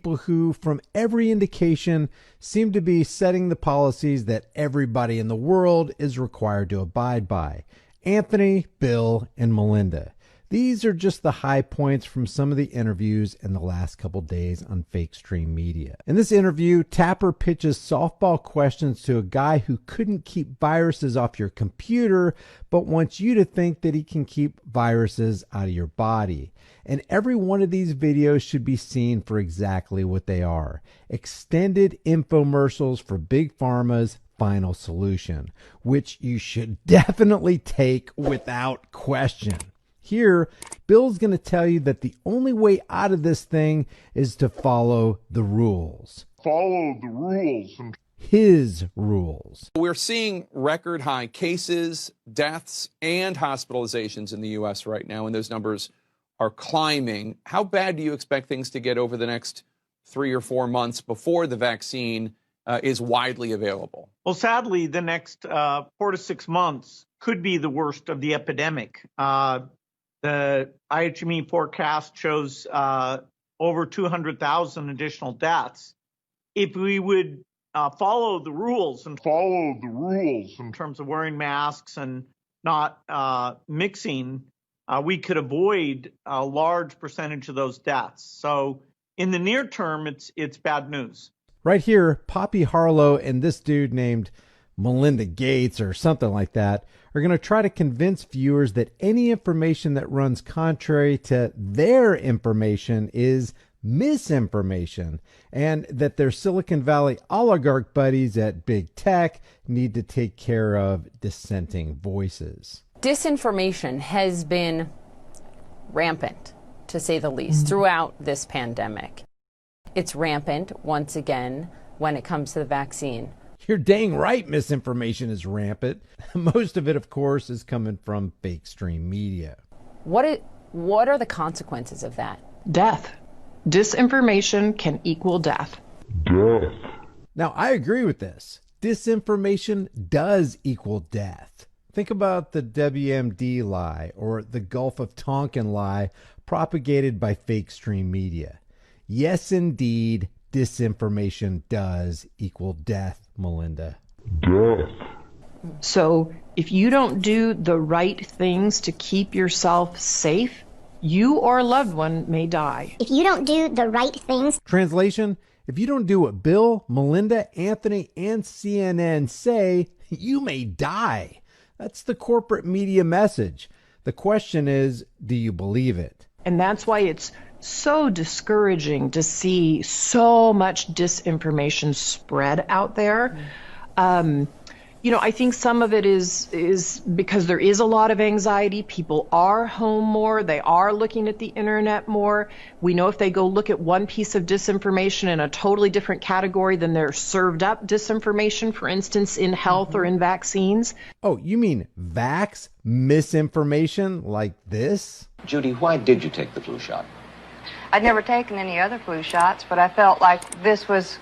People who, from every indication, seem to be setting the policies that everybody in the world is required to abide by. Anthony, Bill, and Melinda. These are just the high points from some of the interviews in the last couple days on Fake Stream Media. In this interview, Tapper pitches softball questions to a guy who couldn't keep viruses off your computer, but wants you to think that he can keep viruses out of your body. And every one of these videos should be seen for exactly what they are. Extended infomercials for Big Pharma's final solution, which you should definitely take without question. Here, Bill's going to tell you that the only way out of this thing is to follow the rules. Follow the rules. His rules. We're seeing record high cases, deaths, and hospitalizations in the U.S. right now, and those numbers are climbing. How bad do you expect things to get over the next 3 or 4 months before the vaccine is widely available? Well, sadly, the next 4 to 6 months could be the worst of the epidemic. The IHME forecast shows over 200,000 additional deaths. If we would follow the rules in terms of wearing masks and not mixing, we could avoid a large percentage of those deaths. So in the near term, it's bad news. Right here, Poppy Harlow and this dude named Melinda Gates or something like that are going to try to convince viewers that any information that runs contrary to their information is misinformation, and that their Silicon Valley oligarch buddies at Big Tech need to take care of dissenting voices. Disinformation has been rampant, to say the least, throughout this pandemic. It's rampant, once again, when it comes to the vaccine. You're dang right misinformation is rampant. Most of it, of course, is coming from Fake Stream Media. What are the consequences of that? Death. Disinformation can equal death. Death. Now, I agree with this. Disinformation does equal death. Think about the WMD lie or the Gulf of Tonkin lie propagated by Fake Stream Media. Yes, indeed, disinformation does equal death, Melinda. Death. So if you don't do the right things to keep yourself safe, you or a loved one may die. If you don't do the right things. Translation, if you don't do what Bill, Melinda, Anthony, and CNN say, you may die. That's the corporate media message. The question is, do you believe it? And that's why it's so discouraging to see so much disinformation spread out there. I think some of it is because there is a lot of anxiety. People are home more. They are looking at the internet more. We know if they go look at one piece of disinformation in a totally different category, then they're served up disinformation, for instance, in health or in vaccines. Oh, you mean vax misinformation like this? Judy, why did you take the flu shot? I'd never taken any other flu shots, but I felt like this was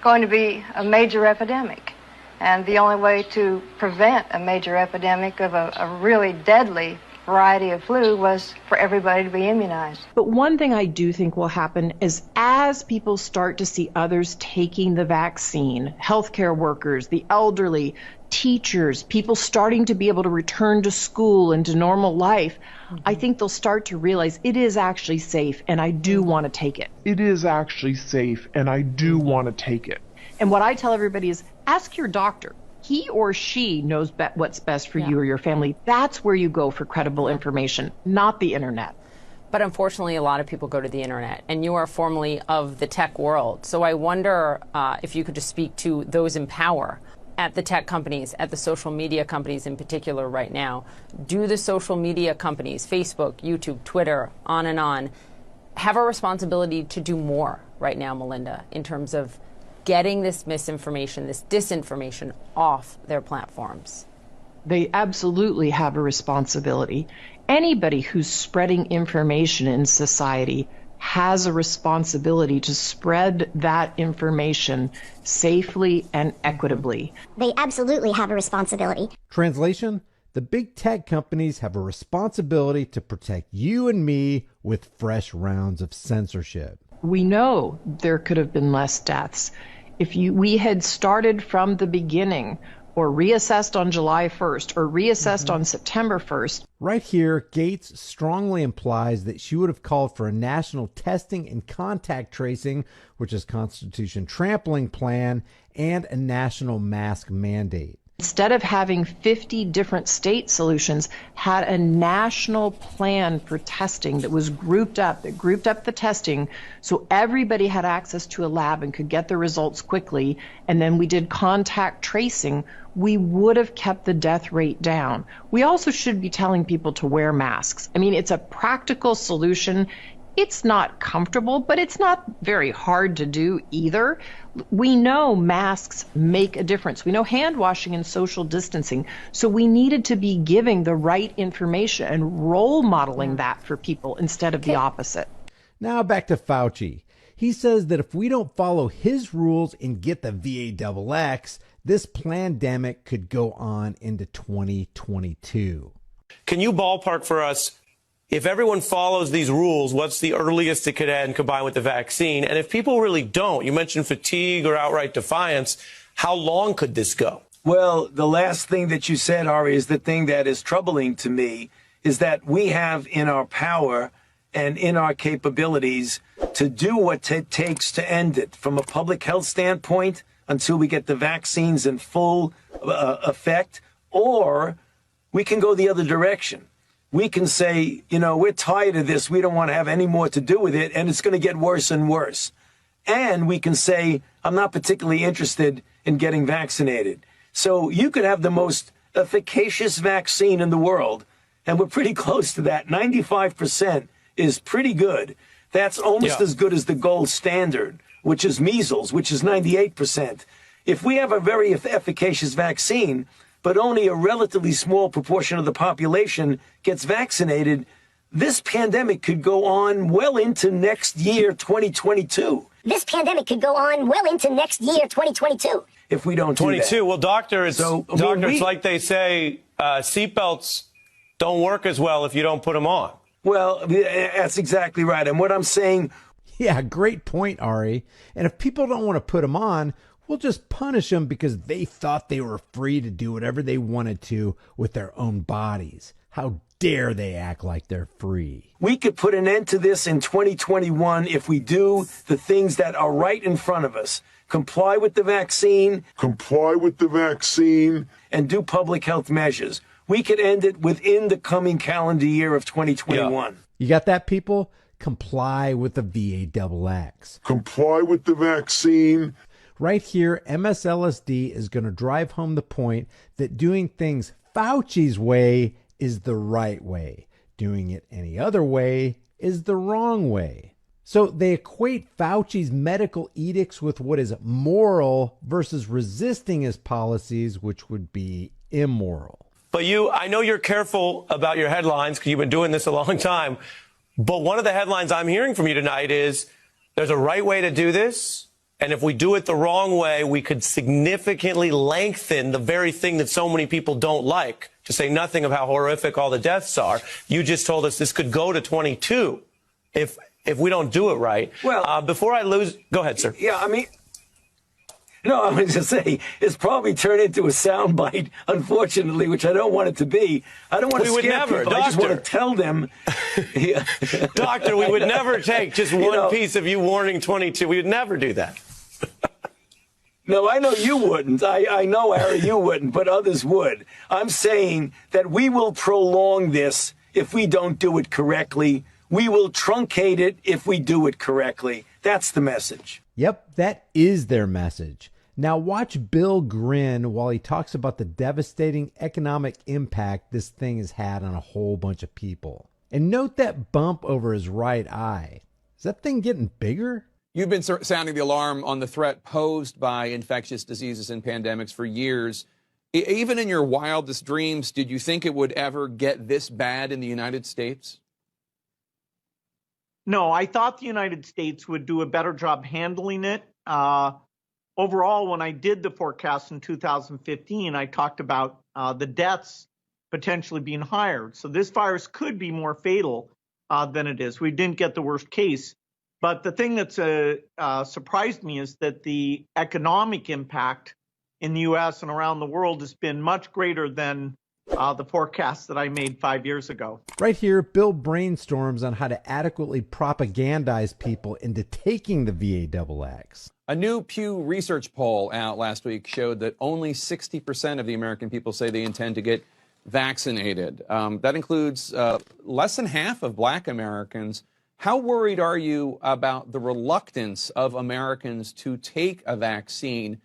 going to be a major epidemic. And the only way to prevent a major epidemic of a really deadly variety of flu was for everybody to be immunized. But one thing I do think will happen is as people start to see others taking the vaccine, healthcare workers, the elderly, teachers, people starting to be able to return to school and to normal life, I think they'll start to realize it is actually safe and I do want to take it. It is actually safe and I do want to take it. And what I tell everybody is ask your doctor. He or she knows what's best for you or your family. That's where you go for credible information, not the internet. But unfortunately, a lot of people go to the internet, and you are formerly of the tech world. So I wonder if you could just speak to those in power at the tech companies, at the social media companies in particular right now. Do the social media companies, Facebook, YouTube, Twitter, on and on, have a responsibility to do more right now, Melinda, in terms of getting this misinformation, this disinformation off their platforms? They absolutely have a responsibility. Anybody who's spreading information in society has a responsibility to spread that information safely and equitably. They absolutely have a responsibility. Translation, the big tech companies have a responsibility to protect you and me with fresh rounds of censorship. We know there could have been less deaths. If we had started from the beginning, or reassessed on July 1st, or reassessed on September 1st. Right here, Gates strongly implies that she would have called for a national testing and contact tracing, which is Constitution trampling plan, and a national mask mandate. Instead of having 50 different state solutions, had a national plan for testing that was grouped up the testing so everybody had access to a lab and could get the results quickly, and then we did contact tracing, we would have kept the death rate down. We also should be telling people to wear masks. I mean, it's a practical solution. It's not comfortable, but it's not very hard to do either. We know masks make a difference. We know hand washing and social distancing. So we needed to be giving the right information and role modeling that for people instead of the opposite. Now back to Fauci. He says that if we don't follow his rules and get the VAXX, this pandemic could go on into 2022. Can you ballpark for us, if everyone follows these rules, what's the earliest it could end combined with the vaccine? And if people really don't, you mentioned fatigue or outright defiance, how long could this go? Well, the last thing that you said, Ari, is the thing that is troubling to me, is that we have in our power and in our capabilities to do what it takes to end it from a public health standpoint until we get the vaccines in full effect, or we can go the other direction. We can say, you know, we're tired of this. We don't want to have any more to do with it, and it's going to get worse and worse. And we can say, I'm not particularly interested in getting vaccinated. So you could have the most efficacious vaccine in the world, and we're pretty close to that. 95% is pretty good. That's almost as good as the gold standard, which is measles, which is 98%. If we have a very efficacious vaccine, but only a relatively small proportion of the population gets vaccinated, this pandemic could go on well into next year, 2022. This pandemic could go on well into next year, 2022. If we don't do 22. that. Well, doctor, it's like they say, seatbelts don't work as well if you don't put them on. Well, that's exactly right. And what I'm saying... Yeah, great point, Ari. And if people don't want to put them on, we'll just punish them because they thought they were free to do whatever they wanted to with their own bodies. How dare they act like they're free? We could put an end to this in 2021 if we do the things that are right in front of us. Comply with the vaccine. Comply with the vaccine. And do public health measures. We could end it within the coming calendar year of 2021. Yeah. You got that, people? Comply with the VAXX. Comply with the vaccine. Right here, MSLSD is going to drive home the point that doing things Fauci's way is the right way. Doing it any other way is the wrong way. So they equate Fauci's medical edicts with what is moral versus resisting his policies, which would be immoral. But I know you're careful about your headlines because you've been doing this a long time. But one of the headlines I'm hearing from you tonight is there's a right way to do this. And if we do it the wrong way, we could significantly lengthen the very thing that so many people don't like, to say nothing of how horrific all the deaths are. You just told us this could go to 22 if we don't do it right. Well, before I lose, go ahead, sir. Yeah, I mean, no, I was just saying, it's probably turned into a soundbite, unfortunately, which I don't want it to be. I don't want to scare people. Doctor. I just want to tell them. Doctor, we would never take just one piece of you warning 22. We would never do that. No, I know you wouldn't. I know, Harry, you wouldn't, but others would. I'm saying that we will prolong this if we don't do it correctly. We will truncate it if we do it correctly. That's the message. Yep, that is their message. Now watch Bill grin while he talks about the devastating economic impact this thing has had on a whole bunch of people. And note that bump over his right eye. Is that thing getting bigger? You've been sounding the alarm on the threat posed by infectious diseases and pandemics for years. Even in your wildest dreams, did you think it would ever get this bad in the United States? No, I thought the United States would do a better job handling it. Overall, when I did the forecast in 2015, I talked about the deaths potentially being higher. So this virus could be more fatal than it is. We didn't get the worst case But the thing that's surprised me is that the economic impact in the U.S. and around the world has been much greater than the forecast that I made 5 years ago. Right here, Bill brainstorms on how to adequately propagandize people into taking the VAXX. A new Pew Research poll out last week showed that only 60% of the American people say they intend to get vaccinated. That includes less than half of Black Americans. How worried are you about the reluctance of Americans to take a vaccine,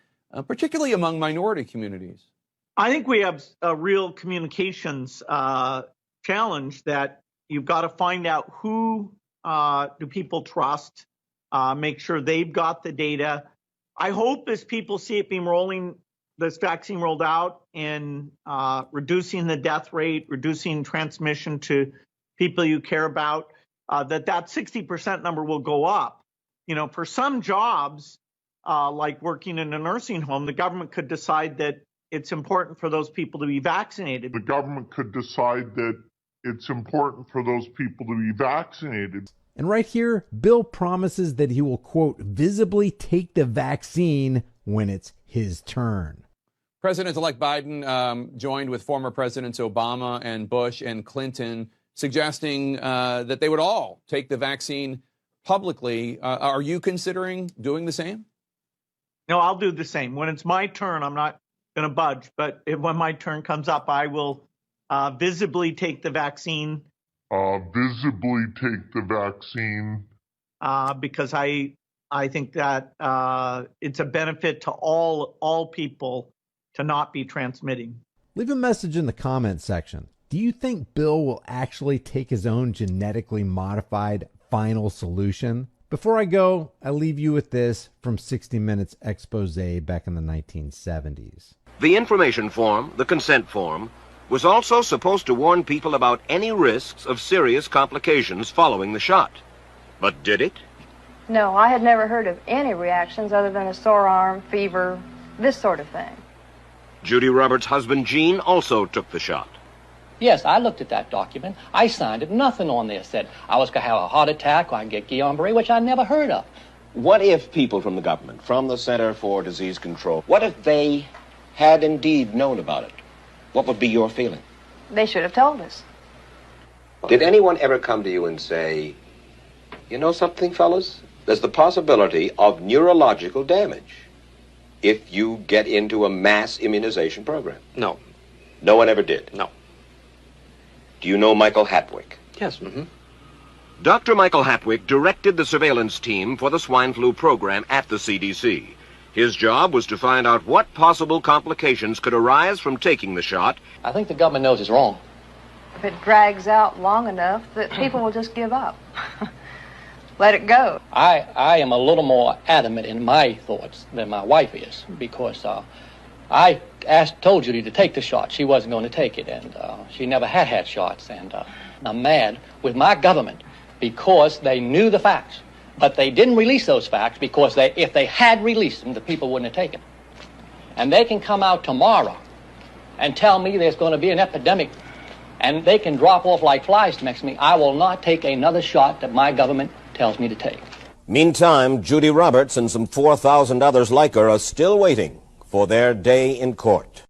particularly among minority communities? I think we have a real communications challenge that you've got to find out who do people trust, make sure they've got the data. I hope as people see it this vaccine rolled out and reducing the death rate, reducing transmission to people you care about, that 60% number will go up. You know, for some jobs, like working in a nursing home, the government could decide that it's important for those people to be vaccinated. The government could decide that it's important for those people to be vaccinated. And right here, Bill promises that he will, quote, visibly take the vaccine when it's his turn. President-elect Biden joined with former Presidents Obama and Bush and Clinton, suggesting that they would all take the vaccine publicly. Are you considering doing the same? No, I'll do the same. When it's my turn, I'm not going to budge. But when my turn comes up, I will visibly take the vaccine. Because I think that it's a benefit to all people to not be transmitting. Leave a message in the comment section. Do you think Bill will actually take his own genetically modified final solution? Before I go, I leave you with this from 60 Minutes expose back in the 1970s. The information form, the consent form, was also supposed to warn people about any risks of serious complications following the shot. But did it? No, I had never heard of any reactions other than a sore arm, fever, this sort of thing. Judy Roberts' husband, Gene, also took the shot. Yes, I looked at that document. I signed it. Nothing on there said I was going to have a heart attack or I can get Guillain-Barré, which I never heard of. What if people from the government, from the Center for Disease Control, what if they had indeed known about it? What would be your feeling? They should have told us. Did anyone ever come to you and say, you know something, fellas? There's the possibility of neurological damage if you get into a mass immunization program? No. No one ever did? No. Do you know Michael Hatwick? Yes. Mm-hmm. Dr. Michael Hatwick directed the surveillance team for the swine flu program at the CDC. His job was to find out what possible complications could arise from taking the shot. I think the government knows it's wrong. If it drags out long enough, that people will just give up. Let it go. I am a little more adamant in my thoughts than my wife is, because I told Judy to take the shot. She wasn't going to take it, and she never had shots. And I'm mad with my government because they knew the facts, but they didn't release those facts because if they had released them, the people wouldn't have taken. And they can come out tomorrow and tell me there's going to be an epidemic, and they can drop off like flies next to me. I will not take another shot that my government tells me to take. Meantime, Judy Roberts and some 4,000 others like her are still waiting for their day in court.